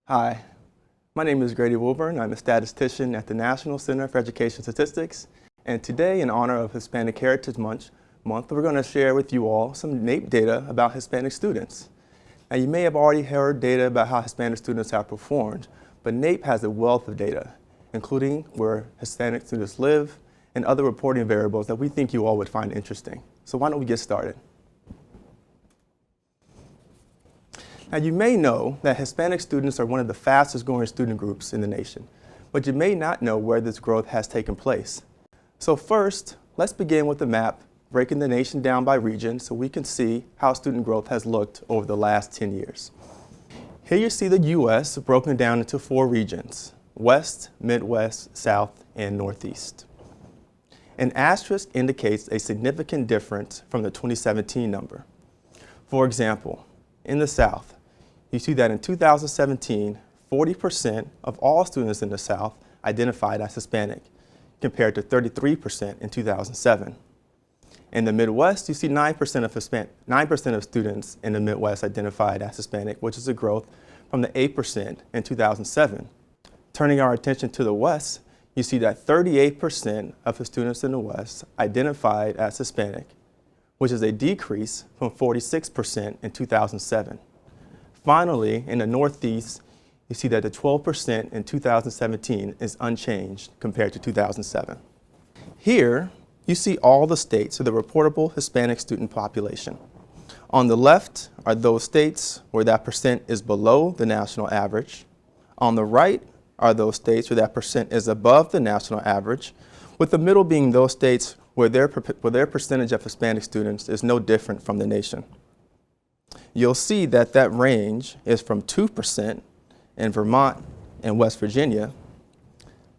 Hi, my name is Grady Wilburn. I'm a statistician at the National Center for Education Statistics, and today, in honor of Hispanic Heritage Month, we're going to share with you all some NAEP data about Hispanic students. Now, you may have already heard data about how Hispanic students have performed, but NAEP has a wealth of data, including where Hispanic students live and other reporting variables that we think you all would find interesting. So why don't we get started? Now, you may know that Hispanic students are one of the fastest growing student groups in the nation, but you may not know where this growth has taken place. So first, let's begin with a map breaking the nation down by region so we can see how student growth has looked over the last 10 years. Here you see the U.S. broken down into 4 regions: West, Midwest, South, and Northeast. An asterisk indicates a significant difference from the 2017 number. For example, in the South, you see that in 2017, 40% of all students in the South identified as Hispanic, compared to 33% in 2007. In the Midwest, you see 9% of students in the Midwest identified as Hispanic, which is a growth from the 8% in 2007. Turning our attention to the West, you see that 38% of the students in the West identified as Hispanic, which is a decrease from 46% in 2007. Finally, in the Northeast, you see that the 12% in 2017 is unchanged compared to 2007. Here, you see all the states with a reportable Hispanic student population. On the left are those states where that percent is below the national average. On the right are those states where that percent is above the national average, with the middle being those states where their percentage of Hispanic students is no different from the nation. You'll see that that range is from 2% in Vermont and West Virginia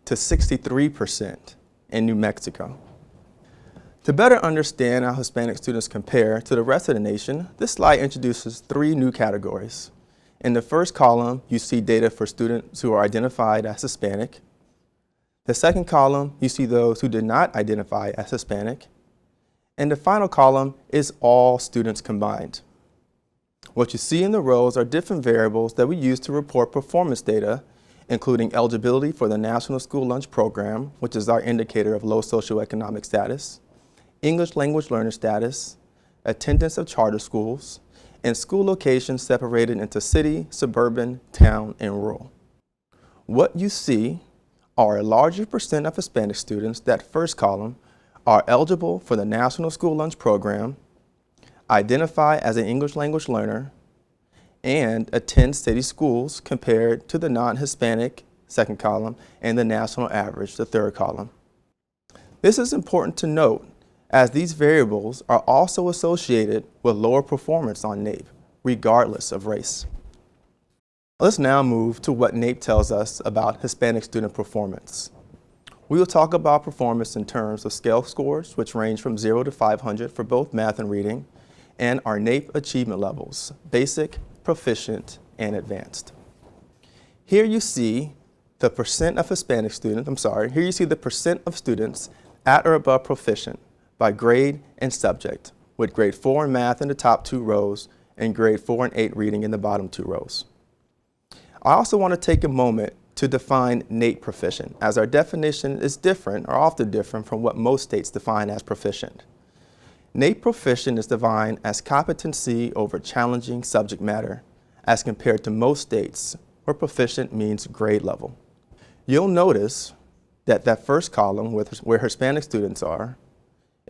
to 63% in New Mexico. To better understand how Hispanic students compare to the rest of the nation, this slide introduces 3 new categories. In the first column, you see data for students who are identified as Hispanic. The second column, you see those who did not identify as Hispanic. And the final column is all students combined. What you see in the rows are different variables that we use to report performance data, including eligibility for the National School Lunch Program, which is our indicator of low socioeconomic status, English language learner status, attendance of charter schools, and school locations separated into city, suburban, town, and rural. What you see are a larger percent of Hispanic students, that first column, are eligible for the National School Lunch Program, identify as an English language learner, and attend city schools compared to the non-Hispanic, second column, and the national average, the third column. This is important to note, as these variables are also associated with lower performance on NAEP, regardless of race. Let's now move to what NAEP tells us about Hispanic student performance. We will talk about performance in terms of scale scores, which range from 0 to 500 for both math and reading, and our NAEP achievement levels: basic, proficient, and advanced. Here you see the percent of Hispanic students, here you see the percent of students at or above proficient by grade and subject, with grade 4 in math in the top 2 rows and grade 4 and 8 reading in the bottom 2 rows. I also want to take a moment to define NAEP proficient, as our definition is different, or often different, from what most states define as proficient. NAEP proficient is defined as competency over challenging subject matter, as compared to most states where proficient means grade level. You'll notice that that first column, where Hispanic students are,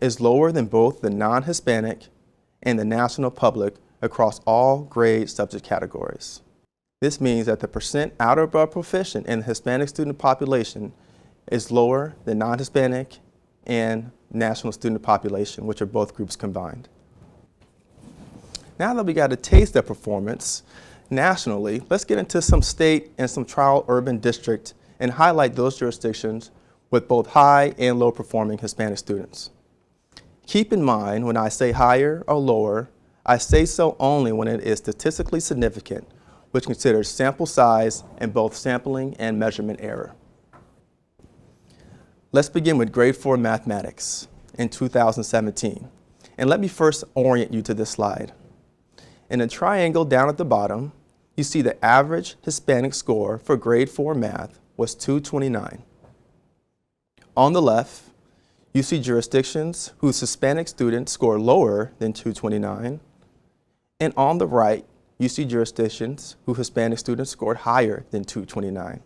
is lower than both the non-Hispanic and the national public across all grade subject categories. This means that the percent at or above proficient in the Hispanic student population is lower than non-Hispanic and national student population, which are both groups combined. Now that we got a taste of performance nationally, let's get into some state and some trial urban district and highlight those jurisdictions with both high and low performing Hispanic students. Keep in mind, when I say higher or lower, I say so only when it is statistically significant, which considers sample size and both sampling and measurement error. Let's begin with grade 4 mathematics in 2017. And let me first orient you to this slide. In the triangle down at the bottom, you see the average Hispanic score for grade 4 math was 229. On the left, you see jurisdictions whose Hispanic students score lower than 229, and on the right, you see jurisdictions whose Hispanic students scored higher than 229.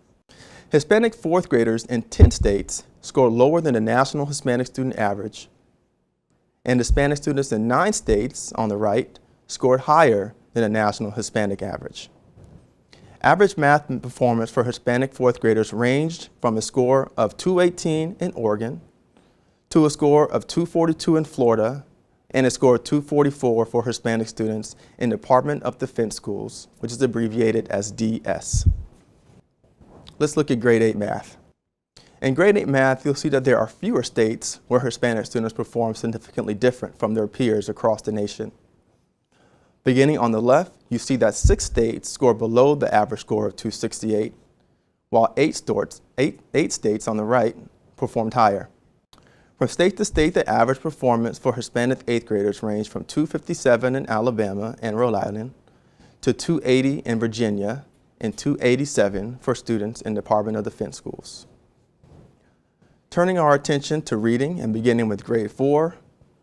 Hispanic fourth graders in 10 states scored lower than the national Hispanic student average, and Hispanic students in 9 states, on the right, scored higher than the national Hispanic average. Average math performance for Hispanic fourth graders ranged from a score of 218 in Oregon to a score of 242 in Florida and a score of 244 for Hispanic students in Department of Defense schools, which is abbreviated as DS. Let's look at grade 8 math. In grade 8 math, you'll see that there are fewer states where Hispanic students perform significantly different from their peers across the nation. Beginning on the left, you see that 6 states score below the average score of 268, while 8 states on the right performed higher. From state to state, the average performance for Hispanic 8th graders ranged from 257 in Alabama and Rhode Island to 280 in Virginia and 287 for students in Department of Defense schools. Turning our attention to reading and beginning with grade 4,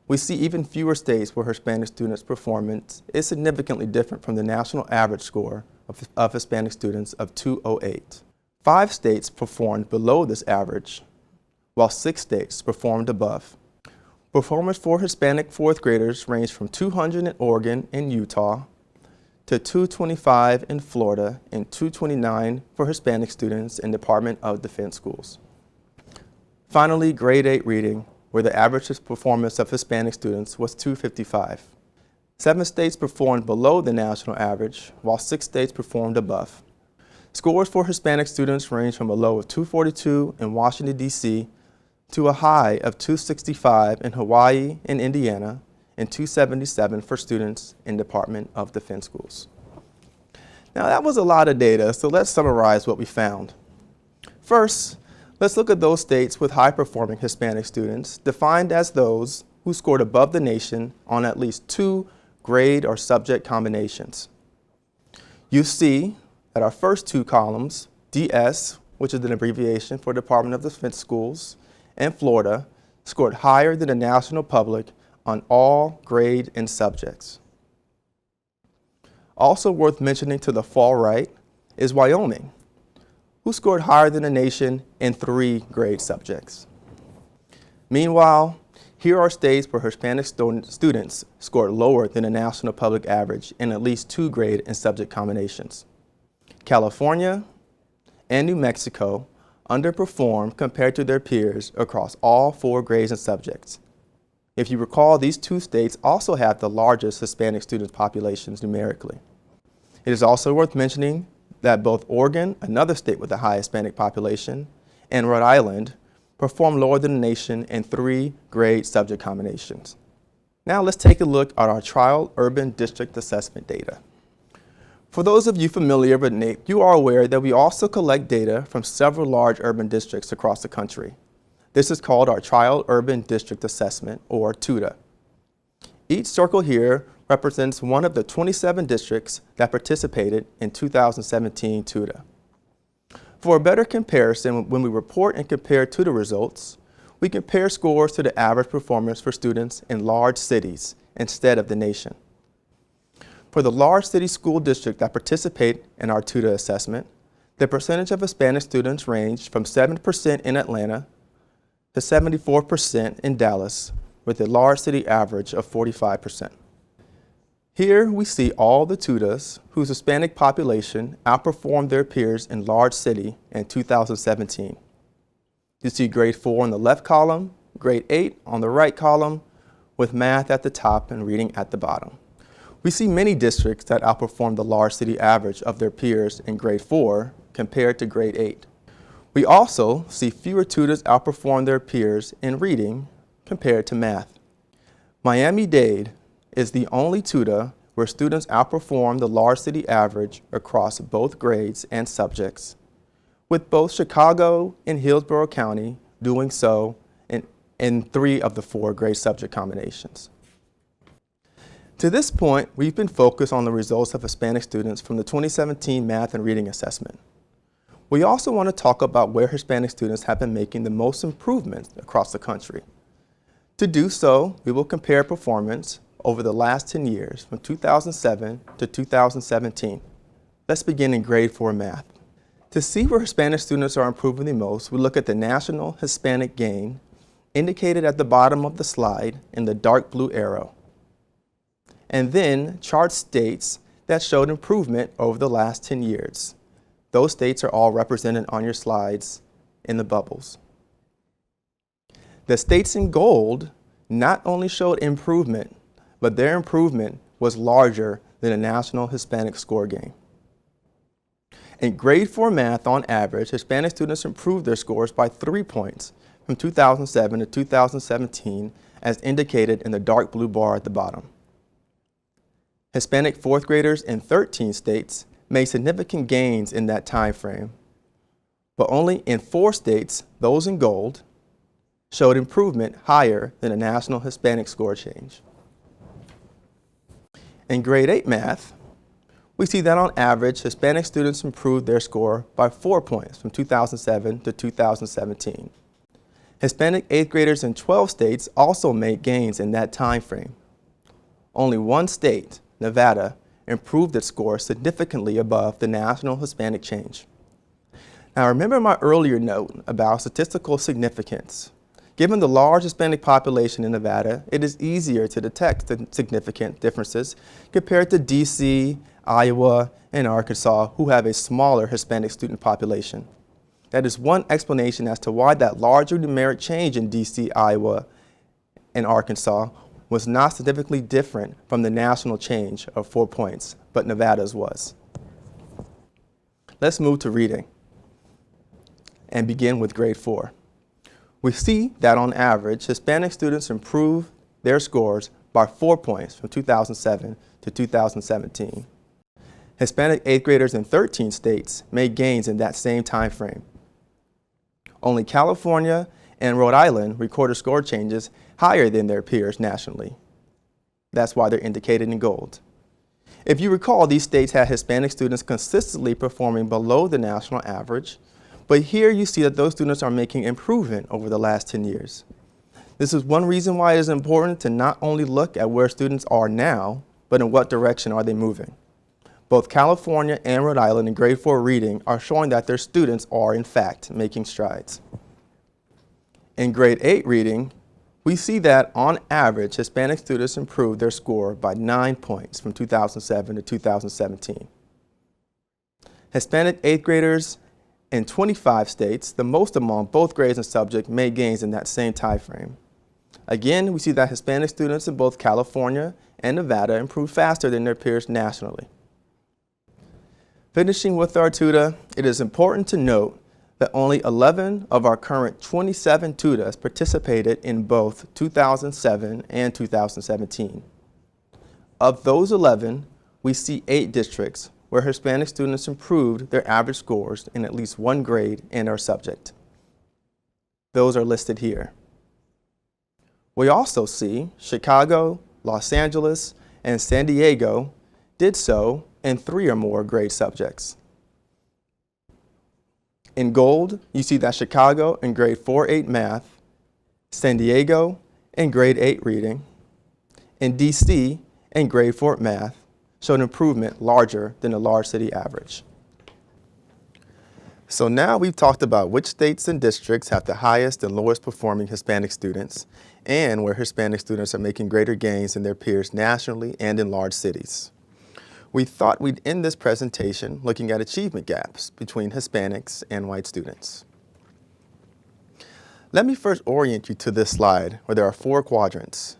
we see even fewer states where Hispanic students' performance is significantly different from the national average score of Hispanic students of 208. 5 states performed below this average, while 6 states performed above. Performance for Hispanic 4th graders ranged from 200 in Oregon and Utah to 225 in Florida and 229 for Hispanic students in Department of Defense schools. Finally, grade 8 reading, where the average performance of Hispanic students was 255. 7 states performed below the national average, while 6 states performed above. Scores for Hispanic students range from a low of 242 in Washington, D.C. to a high of 265 in Hawaii and Indiana, and 277 for students in Department of Defense schools. Now that was a lot of data, so let's summarize what we found. First, let's look at those states with high-performing Hispanic students, defined as those who scored above the nation on at least 2 grade or subject combinations. You see that our first 2 columns, DS, which is an abbreviation for Department of Defense schools, and Florida, scored higher than the national public on all grade and subjects. Also worth mentioning to the far right is Wyoming, who scored higher than the nation in 3 grade subjects. Meanwhile, here are states where Hispanic students scored lower than the national public average in at least 2 grade and subject combinations. California and New Mexico underperformed compared to their peers across all 4 grades and subjects. If you recall, these 2 states also have the largest Hispanic student populations numerically. It is also worth mentioning that both Oregon, another state with a high Hispanic population, and Rhode Island performed lower than the nation in 3 grade subject combinations. Now let's take a look at our trial urban district assessment data. For those of you familiar with NAEP, you are aware that we also collect data from several large urban districts across the country. This is called our Trial Urban District Assessment, or TUDA. Each circle here represents one of the 27 districts that participated in 2017 TUDA. For a better comparison, when we report and compare TUDA results, we compare scores to the average performance for students in large cities instead of the nation. For the large city school district that participate in our TUDA assessment, the percentage of Hispanic students ranged from 7% in Atlanta to 74% in Dallas, with a large city average of 45%. Here we see all the TUDAs whose Hispanic population outperformed their peers in large city in 2017. You see grade 4 in the left column, grade 8 on the right column, with math at the top and reading at the bottom. We see many districts that outperform the large city average of their peers in grade 4 compared to grade 8. We also see fewer TUDAs outperform their peers in reading compared to math. Miami-Dade is the only TUDA where students outperform the large city average across both grades and subjects, with both Chicago and Hillsborough County doing so in 3 of the 4 grade subject combinations. To this point, we've been focused on the results of Hispanic students from the 2017 Math and Reading Assessment. We also want to talk about where Hispanic students have been making the most improvements across the country. To do so, we will compare performance over the last 10 years from 2007 to 2017. Let's begin in grade 4 math. To see where Hispanic students are improving the most, we look at the National Hispanic Gain, indicated at the bottom of the slide in the dark blue arrow, and then chart states that showed improvement over the last 10 years. Those states are all represented on your slides in the bubbles. The states in gold not only showed improvement, but their improvement was larger than a national Hispanic score gain. In grade 4 math, on average, Hispanic students improved their scores by 3 points from 2007 to 2017, as indicated in the dark blue bar at the bottom. Hispanic 4th graders in 13 states made significant gains in that time frame, but only in 4 states, those in gold, showed improvement higher than a national Hispanic score change. In grade 8 math, we see that on average, Hispanic students improved their score by 4 points from 2007 to 2017. Hispanic 8th graders in 12 states also made gains in that time frame. Only one state, Nevada, improved its score significantly above the national Hispanic change. Now remember my earlier note about statistical significance. Given the large Hispanic population in Nevada, it is easier to detect the significant differences compared to DC, Iowa, and Arkansas, who have a smaller Hispanic student population. That is one explanation as to why that larger numeric change in DC, Iowa, and Arkansas was not significantly different from the national change of 4 points, but Nevada's was. Let's move to reading and begin with grade 4. We see that on average, Hispanic students improved their scores by 4 points from 2007 to 2017. Hispanic 8th graders in 13 states made gains in that same time frame. Only California and Rhode Island recorded score changes higher than their peers nationally. That's why they're indicated in gold. If you recall, these states had Hispanic students consistently performing below the national average, but here you see that those students are making improvement over the last 10 years. This is one reason why it is important to not only look at where students are now, but in what direction are they moving. Both California and Rhode Island in grade 4 reading are showing that their students are in fact making strides. In grade 8 reading, we see that on average, Hispanic students improved their score by 9 points from 2007 to 2017. Hispanic 8th graders in 25 states, the most among both grades and subject, made gains in that same time frame. Again, we see that Hispanic students in both California and Nevada improved faster than their peers nationally. Finishing with our TUDA, it is important to note that only 11 of our current 27 TUDAs participated in both 2007 and 2017. Of those 11, we see 8 districts where Hispanic students improved their average scores in at least one grade and or subject. Those are listed here. We also see Chicago, Los Angeles, and San Diego did so in 3 or more grade subjects. In gold, you see that Chicago in grade 4-8 math, San Diego in grade 8 reading, and DC in grade 4 math showed improvement larger than the large city average. So now we've talked about which states and districts have the highest and lowest performing Hispanic students, and where Hispanic students are making greater gains than their peers nationally and in large cities. We thought we'd end this presentation looking at achievement gaps between Hispanics and white students. Let me first orient you to this slide where there are 4 quadrants.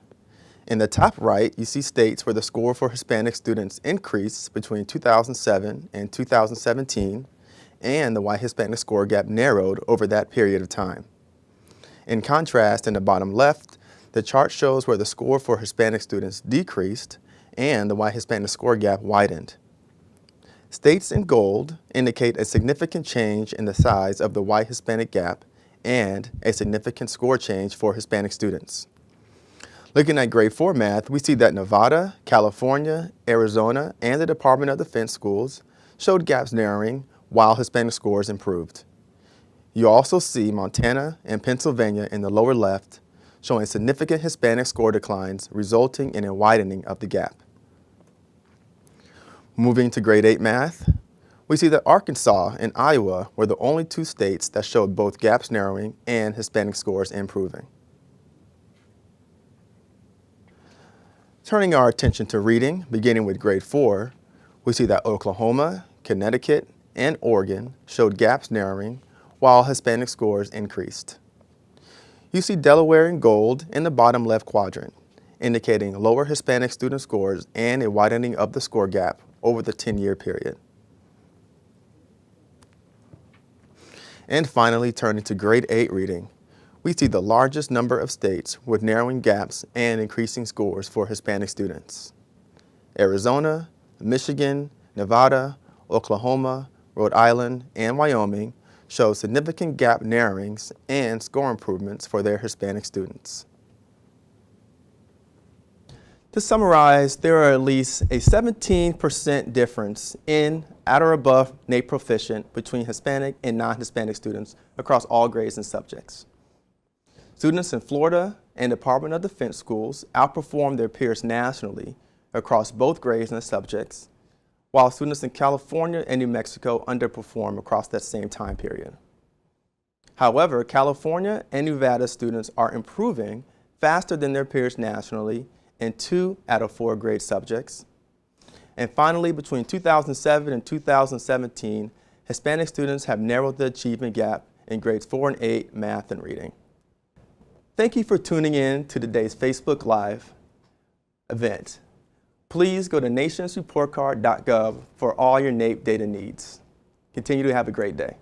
In the top right, you see states where the score for Hispanic students increased between 2007 and 2017, and the white Hispanic score gap narrowed over that period of time. In contrast, in the bottom left, the chart shows where the score for Hispanic students decreased and the white Hispanic score gap widened. States in gold indicate a significant change in the size of the white Hispanic gap and a significant score change for Hispanic students. Looking at grade 4 math, we see that Nevada, California, Arizona, and the Department of Defense schools showed gaps narrowing while Hispanic scores improved. You also see Montana and Pennsylvania in the lower left showing significant Hispanic score declines resulting in a widening of the gap. Moving to grade 8 math, we see that Arkansas and Iowa were the only two states that showed both gaps narrowing and Hispanic scores improving. Turning our attention to reading, beginning with grade 4, we see that Oklahoma, Connecticut, and Oregon showed gaps narrowing while Hispanic scores increased. You see Delaware in gold in the bottom left quadrant, indicating lower Hispanic student scores and a widening of the score gap over the 10-year period. And finally, turning to grade 8 reading, we see the largest number of states with narrowing gaps and increasing scores for Hispanic students. Arizona, Michigan, Nevada, Oklahoma, Rhode Island, and Wyoming show significant gap narrowings and score improvements for their Hispanic students. To summarize, there are at least a 17% difference in at or above NAEP proficient between Hispanic and non-Hispanic students across all grades and subjects. Students in Florida and Department of Defense schools outperform their peers nationally across both grades and subjects, while students in California and New Mexico underperform across that same time period. However, California and Nevada students are improving faster than their peers nationally in 2 out of 4 grade subjects. And finally, between 2007 and 2017, Hispanic students have narrowed the achievement gap in grades 4 and 8 math and reading. Thank you for tuning in to today's Facebook Live event. Please go to nationsreportcard.gov for all your NAEP data needs. Continue to have a great day.